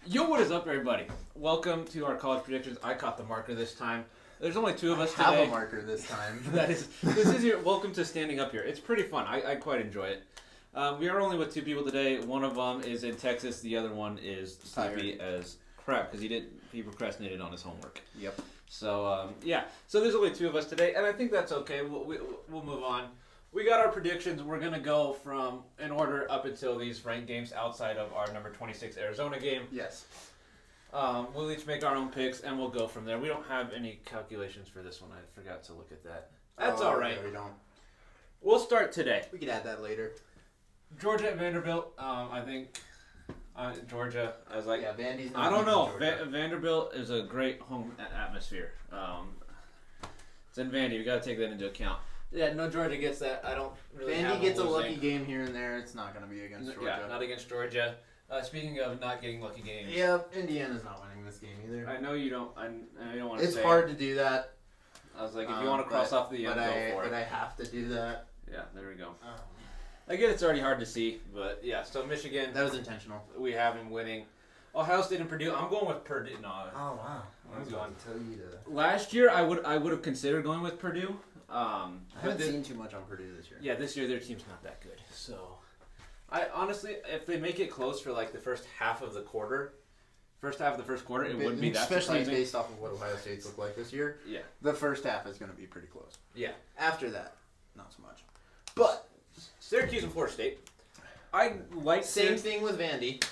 Yo, what is up, everybody? Welcome to our college predictions. I caught the marker this time. There's only two of us I have today. a marker this time. This is your welcome to standing up here. It's pretty fun. I quite enjoy it. We are only with two people today. One of them is in Texas. The other one is sleepy as crap because he procrastinated on his homework. Yep. So yeah. So there's only two of us today, and I think that's okay. We'll move on. We got our predictions. We're going to go in order up until these ranked games outside of our number 26 Arizona game. Yes. We'll each make our own picks, and we'll go from there. We don't have any calculations for this one. I forgot to look at that. That's all right. No, we don't. We'll start today. We could add that later. Georgia at Vanderbilt. I think Georgia. I was like, Yeah, Vandy's not I don't know. Georgia. Vanderbilt is a great home atmosphere. It's in Vandy. We got to take that into account. Yeah, no, Georgia gets that. I don't really have Vandy gets a losing. lucky game here and there. It's not going to be against Georgia. Yeah, not against Georgia. Speaking of not getting lucky games. Yep, Indiana's not winning this game either. I know you don't. I don't want to say. It's hard to do that. I was like, if you want to cross off the end, go for it. But I have to do that. Yeah, there we go. Again, it's already hard to see, but yeah. So Michigan, That was intentional. we have him winning. Ohio State and Purdue. I'm going with Purdue. No, Oh wow! I was going going to tell you to. last year I would have considered going with Purdue. I But haven't seen too much on Purdue this year. yeah, this year their team's not that good. So, I honestly, if they make it close for like the first half of the first half of the first quarter, it wouldn't be that Especially surprising. based off of what Ohio State's look like this year. Yeah, The first half is going to be pretty close. yeah. After that, not so much. But Syracuse and Florida State. I like same thing with Vandy.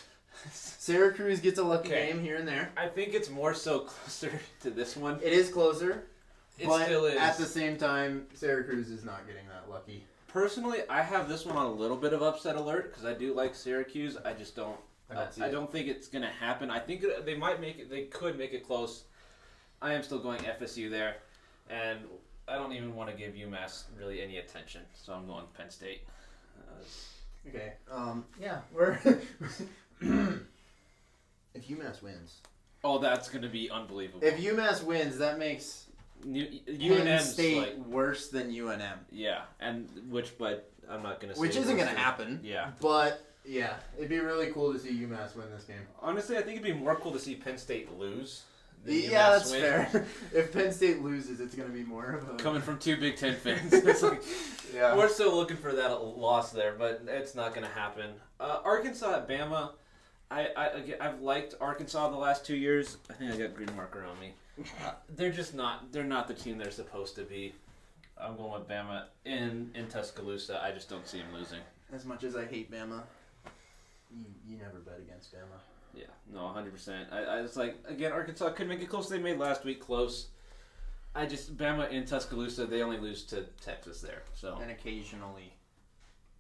Syracuse gets a lucky game here and there. I think it's more so closer to this one. It is closer, It but still is. at the same time, Syracuse is not getting that lucky. Personally, I have this one on a little bit of upset alert because I do like Syracuse. I just don't. I don't think it's gonna happen. I think they might make it. They could make it close. I am still going FSU there, and I don't even want to give UMass really any attention. So I'm going Penn State. Okay. Yeah, we're. If UMass wins. Oh, that's gonna be unbelievable. If UMass wins, that makes Penn UNM's State like worse than UNM. yeah, but I'm not gonna say Which isn't worse going to than- happen. Yeah. But, yeah, it'd be really cool to see UMass win this game. Honestly, I think it'd be more cool to see Penn State lose. Than Yeah, UMass that's win. fair. If Penn State loses, it's going to be more of a... Coming from two Big Ten fans, it's like Yeah. we're still looking for that loss there, but it's not going to happen. Arkansas at Bama. I've liked Arkansas the last 2 years. I think I got green marker on me. They're just not. They're not the team they're supposed to be. I'm going with Bama in Tuscaloosa. I just don't see them losing. As much as I hate Bama, you never bet against Bama. Yeah, no, 100%. I was like, again, Arkansas could make it close. They made last week close. Bama in Tuscaloosa, they only lose to Texas there. So And occasionally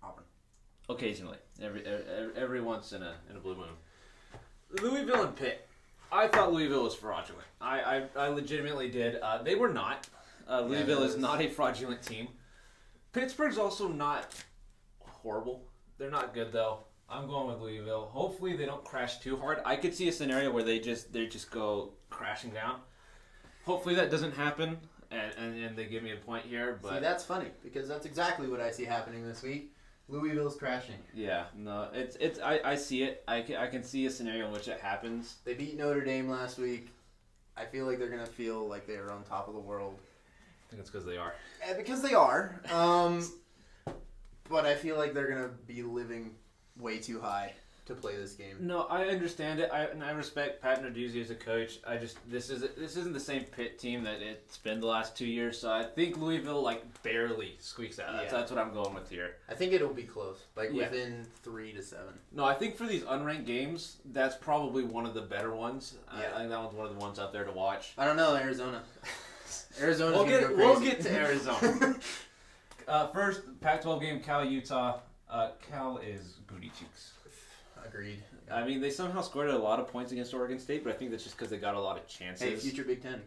Auburn. occasionally, every once in a blue moon. Louisville and Pitt. I thought Louisville was fraudulent. I legitimately did. They were not. Louisville is not a fraudulent team. Pittsburgh's also not horrible. They're not good though. I'm going with Louisville. Hopefully they don't crash too hard. I could see a scenario where they just go crashing down. Hopefully that doesn't happen, and they give me a point here. But See, that's funny, because that's exactly what I see happening this week. Louisville's crashing. yeah, no, I see it. I can see a scenario in which it happens. They beat Notre Dame last week. I feel like they're going to feel like they are on top of the world. I think it's because they are. And because they are. But I feel like they're going to be living way too high to play this game. No, I understand it. I respect Pat Narduzzi as a coach. This isn't the same Pitt team that it's been the last 2 years. So I think Louisville barely squeaks out. That's what I'm going with here. I think it'll be close, Yeah. within 3 to 7. No, I think for these unranked games, that's probably one of the better ones. Yeah. I think that one's one of the ones out there to watch. I don't know, Arizona. Arizona's We'll gonna go we'll crazy. get to Arizona. First Pac-12 game, Cal Utah. Cal is booty cheeks. Agreed. I mean, they somehow scored a lot of points against Oregon State, but I think that's just because they got a lot of chances. Hey, future Big Ten.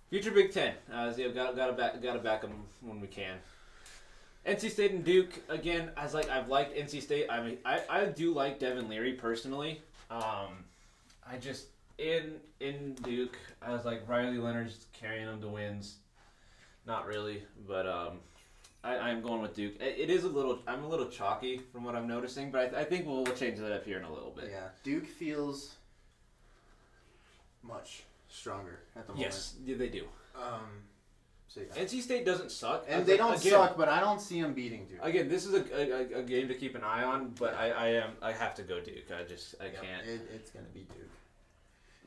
Future Big Ten. Gotta back them when we can. NC State and Duke again. I've liked NC State. I mean, I do like Devin Leary personally. I just in Duke, I was like Riley Leonard's carrying them to wins. Not really, but I'm going with Duke. It is I'm a little chalky from what I'm noticing, but I think we'll change that up here in a little bit. Yeah, Duke feels much stronger at the Yes, yeah, they do. moment. So yeah. NC State doesn't suck. And they don't suck, but I don't see them beating Duke. Again, this is a game to keep an eye on, but I have to go Duke. I can't. It's gonna be Duke.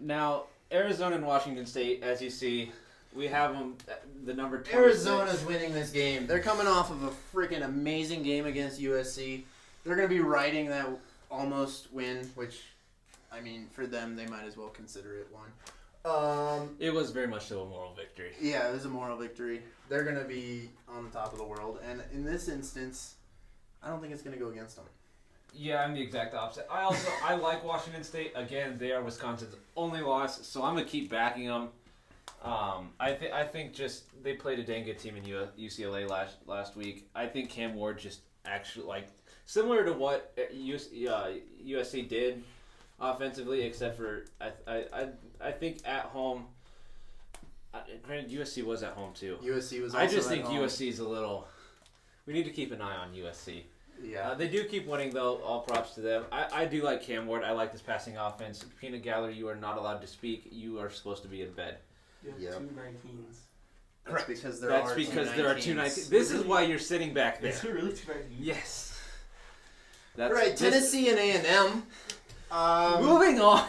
Now Arizona and Washington State, as you see, we have them the number 26. Arizona's winning this game. They're coming off of a freaking amazing game against USC. They're gonna be riding that almost win, which, I mean, for them they might as well consider it one. It was very much so a moral victory. Yeah, it was a moral victory. They're going to be on the top of the world. And in this instance, I don't think it's going to go against them. Yeah, I'm the exact opposite. I like Washington State. Again, they are Wisconsin's only loss, so I'm going to keep backing them. I think just they played a dang good team in UCLA last week. I think Cam Ward just actually, like, similar to what USC did offensively, except for I think at home. Granted, USC was at home too. USC was. Also I just think at home. USC is a little. We need to keep an eye on USC. Yeah. They do keep winning though. All props to them. I do like Cam Ward. I like this passing offense. Peanut Gallery, you are not allowed to speak. You are supposed to be in bed. You have 2 19s. Correct. Because there That's are because there are 2 19s. 19s. This is why you're sitting back there. Is there really 2 19s? Yes. That's Right. Tennessee and A&M. Moving on.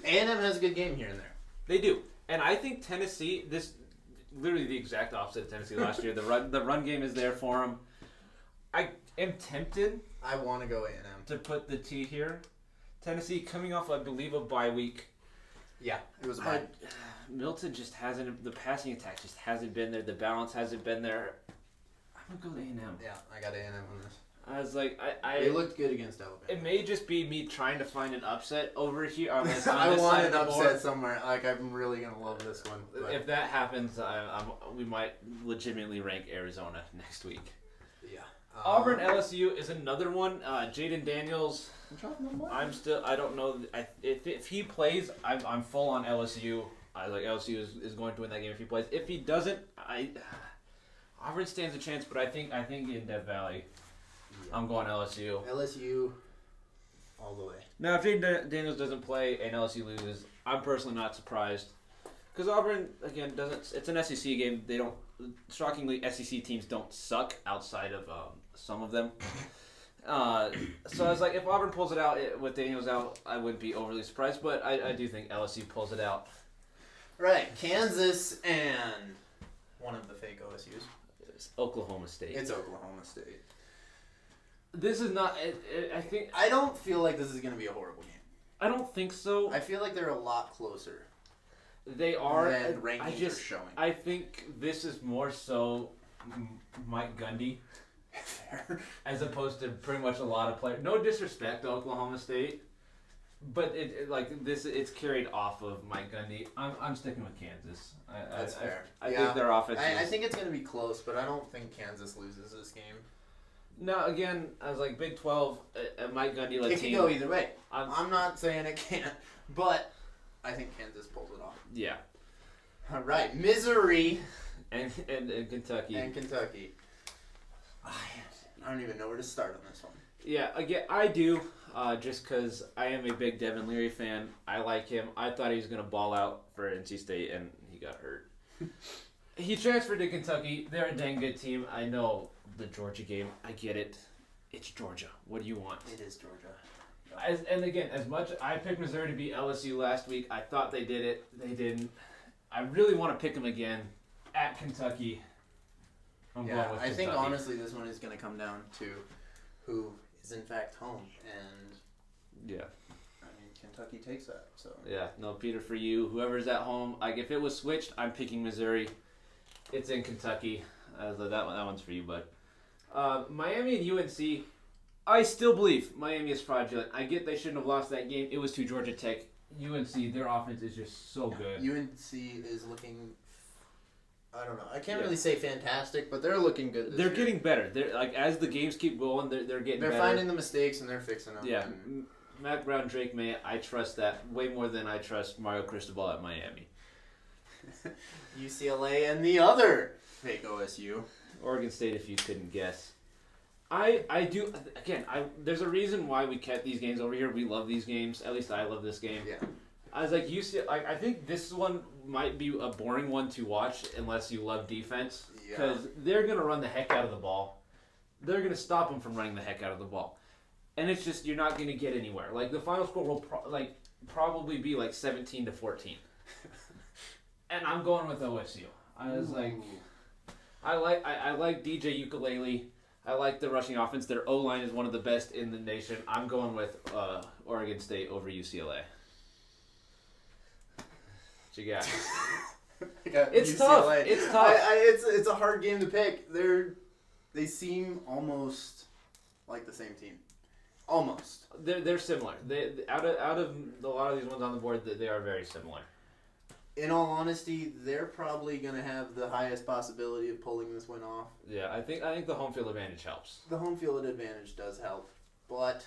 A&M has a good game here and there. They do. And I think Tennessee, this literally the exact opposite of Tennessee last year. The run game is there for them. I am tempted I want to go A&M. to put the T here. Tennessee coming off, I believe, a bye week. Yeah, it was a bye. Milton just hasn't. The passing attack just hasn't been there. The balance hasn't been there. I'm gonna go to A&M. Yeah, I got A&M on this. I was like, They looked good against Alabama. It may just be me trying to find an upset over here. On this, I want side an of the upset board. somewhere. Like, I'm really gonna love this one. But If that happens, we might legitimately rank Arizona next week. yeah. Auburn LSU is another one. Jaden Daniels. I don't know. If he plays, I'm full on LSU. I like LSU is going to win that game if he plays. If he doesn't, Auburn stands a chance. But I think in Death Valley, I'm going LSU. LSU, all the way. Now, if Jaden Daniels doesn't play and LSU loses, I'm personally not surprised. Because Auburn, again, doesn't. It's an SEC game. They don't. Shockingly, SEC teams don't suck outside of some of them. So I was like, if Auburn pulls it out with Daniels out, I wouldn't be overly surprised. But I do think LSU pulls it out. Right, Kansas and one of the fake OSUs. It's Oklahoma State. It's Oklahoma State. This is not. I don't feel like this is going to be a horrible game. I don't think so. I feel like they're a lot closer. They are. Than rankings are showing. I think this is more so Mike Gundy. Fair. As opposed to pretty much a lot of players. No disrespect to Oklahoma State, but it's carried off of Mike Gundy. I'm sticking with Kansas. That's fair. I think their offense. I think it's going to be close, but I don't think Kansas loses this game. Now again, I was like Big 12, Mike Gundy led It team. can go either way. I'm not saying it can't, but I think Kansas pulls it off. Yeah. All right, Missouri and Kentucky. and Kentucky. I don't even know where to start on this one. Yeah, again, I do, just because I am a big Devin Leary fan. I like him. I thought he was going to ball out for NC State, and he got hurt. He transferred to Kentucky. They're a dang good team. I know the Georgia game. I get it. It's Georgia. What do you want? It is Georgia. And again, as much I picked Missouri to beat LSU last week, I thought they did it. They didn't. I really want to pick them again at Kentucky. I'm going with I think Kentucky. honestly this one is going to come down to who is in fact home, and Yeah. I mean Kentucky takes that. So Yeah, no, Peter, for you, whoever's at home, like if it was switched, I'm picking Missouri. It's in Kentucky. So that one's for you, bud. Miami and UNC, I still believe Miami is fraudulent. I get they shouldn't have lost that game. It was to Georgia Tech. UNC, their offense is just so good. UNC is looking. I don't know. I can't really say fantastic, but they're looking good. They're getting better. They're like as the games keep going, they're getting better. They're finding the mistakes and they're fixing them. Yeah, Matt Brown, Drake May, I trust that way more than I trust Mario Cristobal at Miami. UCLA and the other fake OSU. Oregon State, if you couldn't guess. I do, again, there's a reason why we kept these games over here. We love these games. At least I love this game. Yeah. I was like, I think this one might be a boring one to watch unless you love defense. Because they're going to run the heck out of the ball. They're going to stop them from running the heck out of the ball. And it's just, you're not going to get anywhere. Like, the final score will probably be like 17-14. And I'm going with OSU. I was like, I like DJ Ukulele. I like the rushing offense. Their O-line is one of the best in the nation. I'm going with Oregon State over UCLA. What you got? It's UCLA. tough. It's tough. It's a hard game to pick. They seem almost like the same team. Almost. They're similar. They out of a lot of these ones on the board, they are very similar. In all honesty, they're probably going to have the highest possibility of pulling this one off. Yeah, I think the home field advantage helps. The home field advantage does help, but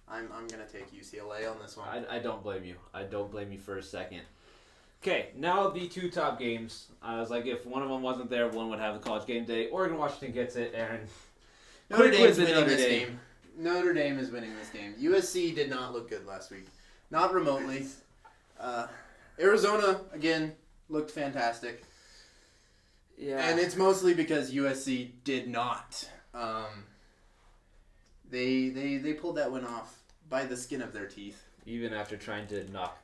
I'm going to take UCLA on this one. I don't blame you. I don't blame you for a second. Okay, now the two top games. I was like, if one of them wasn't there, one would have the college game day. Oregon Washington gets it, Aaron. Notre Dame's winning this game. Notre Dame is winning this game. USC did not look good last week. Not remotely. Arizona, again, looked fantastic. Yeah. And it's mostly because USC did not. They pulled that one off by the skin of their teeth. Even after trying to knock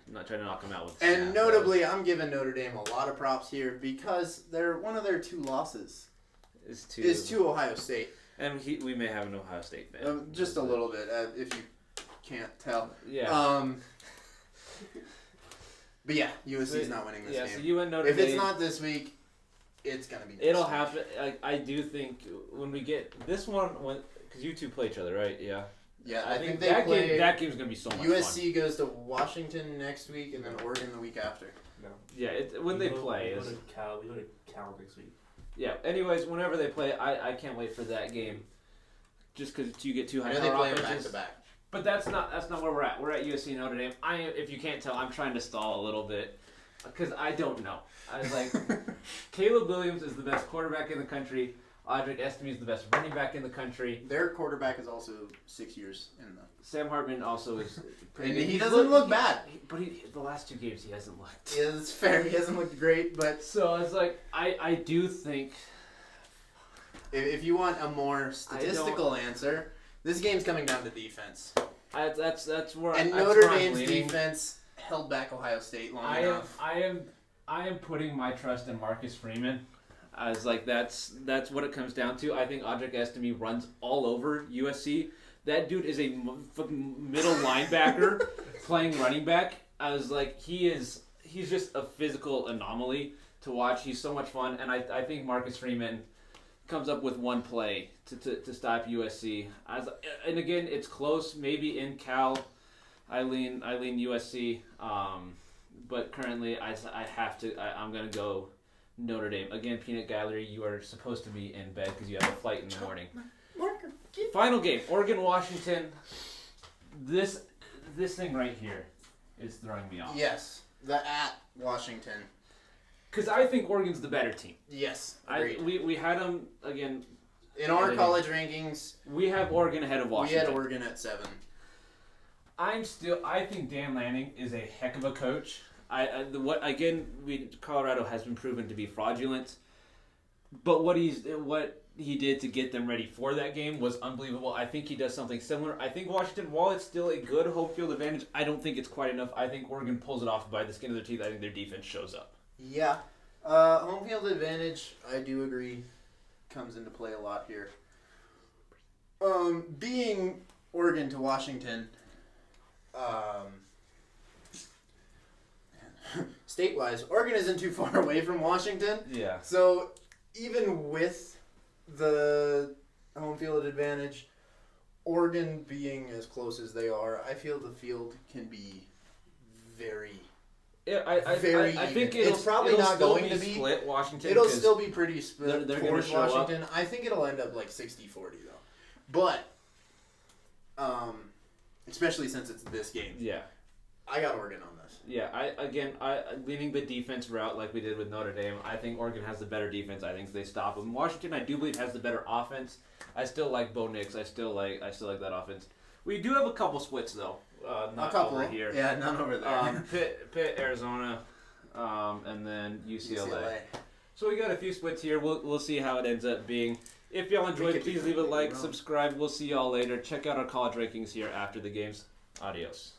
not trying to knock them out with. And notably, I'm giving Notre Dame a lot of props here because one of their two losses is to Ohio State. And we may have an Ohio State fan. Just a little bit, if you can't tell. Yeah. But yeah, USC's not winning this game. So you and Notre If Dame, it's not this week, it's gonna be. It'll happen. I do think when we get this one, because you two play each other, right? Yeah. Yeah, I think that game's gonna be so much fun. USC goes to Washington next week, and then Oregon the week after. No. Yeah, when they play. We go to Cal next week. Yeah. Anyways, whenever they play, I can't wait for that game. Just because you get two high I know they power play them offenses. back to back. But that's not where we're at. We're at USC and Notre Dame. If you can't tell, I'm trying to stall a little bit because I don't know. I was like, Caleb Williams is the best quarterback in the country. Audric Estime is the best running back in the country. Their quarterback is also 6 years in the. Sam Hartman also is. And he doesn't look bad. But the last two games he hasn't looked. Yeah, that's fair. He hasn't looked great, but. So I was like, I do think. If you want a more statistical answer, this game's coming down to defense. That's where. And that's Notre where I'm Dame's leaning. defense held back Ohio State long enough. I am putting my trust in Marcus Freeman. I was like, that's what it comes down to. I think Audric Estime runs all over USC. That dude is a fucking middle linebacker playing running back. I was like, he's just a physical anomaly to watch. He's so much fun, and I think Marcus Freeman comes up with one play to stop USC. And again, it's close. Maybe in Cal, I lean USC. But currently, I'm gonna go Notre Dame. Again, Peanut Gallery, you are supposed to be in bed because you have a flight in the morning. Final game, Oregon, Washington. This thing right here is throwing me off. Yes, the at Washington. Because I think Oregon's the better team. Yes, agreed. We had them, again. In our college rankings, we have Oregon ahead of Washington. We had Oregon at 7. I think Dan Lanning is a heck of a coach. Colorado has been proven to be fraudulent, but what he did to get them ready for that game was unbelievable. I think he does something similar. I think Washington, while it's still a good home field advantage, I don't think it's quite enough. I think Oregon pulls it off by the skin of their teeth. I think their defense shows up. Yeah, home field advantage, I do agree, comes into play a lot here. Being Oregon to Washington, state-wise, Oregon isn't too far away from Washington. Yeah. So even with the home field advantage, Oregon being as close as they are, I feel the field can be very. Yeah, I think it's probably not going to be split Washington. It'll still be pretty split they're towards gonna show Washington. I think it'll end up like 60-40 though. But especially since it's this game. Yeah. I got Oregon on this. Yeah, I leaning the defense route like we did with Notre Dame. I think Oregon has the better defense. I think they stop them. Washington, I do believe, has the better offense. I still like Bo Nix. I still like that offense. We do have a couple splits though. not A couple over here. Yeah, none over there. Pitt, Arizona, and then UCLA. So we got a few splits here. We'll see how it ends up being. If y'all enjoyed, please leave a like, subscribe. We'll see y'all later. Check out our college rankings here after the games. Adios.